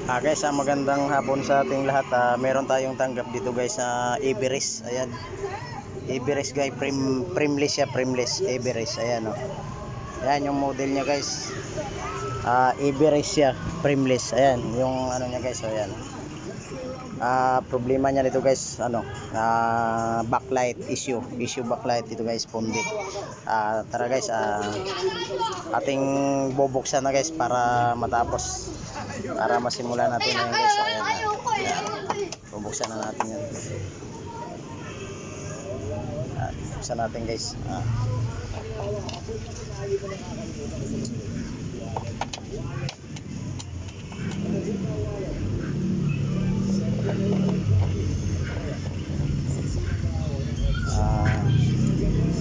Guys, magandang hapon sa ating lahat. Meron tayong tanggap dito guys sa Everest. Ayan. Everest guys, frameless siya, frameless Everest. Ayan oh. Ayan yung model niya guys. Everest siya, frameless. Ayan yung ano niya guys. So, ayan. Problema niya dito guys, backlight issue backlight dito guys, pundi. Tara guys, ating bubuksan na guys para matapos, para masimulan natin ngayon guys. So, ayan, bubuksan na natin yan. Buksan natin guys.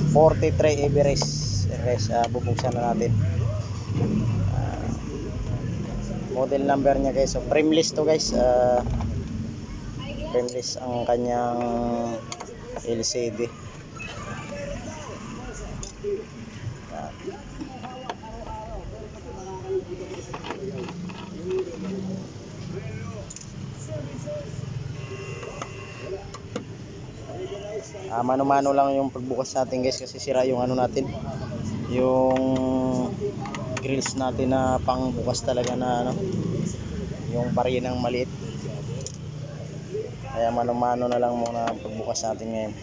43 Everest, bubuksan na natin. Model number niya guys. So frameless to guys. Frameless ang kanyang LCD. Mano-mano lang yung pagbukas natin guys, kasi sira yung ano natin, yung grills natin na pangbukas talaga na ano, yung barinang maliit. Kaya mano-mano na lang muna ang pagbukas natin ngayon.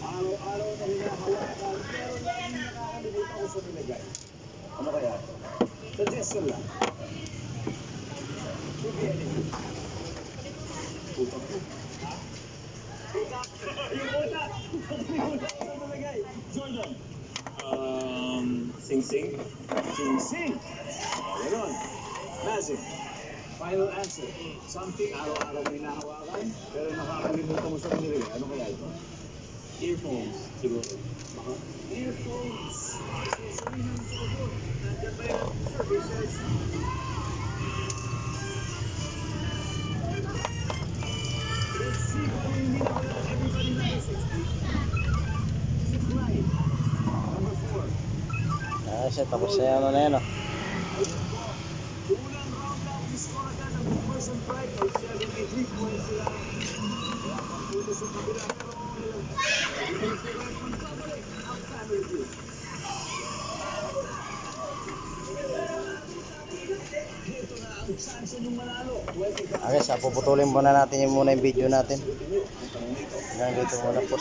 Araw-araw na hinahawakan, pero laging nakakalimutan ko sa nilagay. Ano kaya? Suggestion lang. Utak mo. Ha? Utak! Yung utak! Yung utak sa nilagay. Jordan. Sing-sing? Sing-sing! Ganon. Magic. Final answer. Something araw-araw na hinahawakan, pero nakakalimutan mo sa nilagay. Ano kaya ito? Earphones, siguro. Baka? Earphones! Susulihan sa sagot. Nandiyan ba yung services? Let's see kung hindi na wala everybody na message. Subscribe. Number 4. Siya, tapos na yan na yan oh. Unang round lang, score agad ang Boomers and Pride. 73 points sila. Kaya pagpunta sa kabila. Guys, puputulin muna natin yung video natin. Hanggang dito muna po.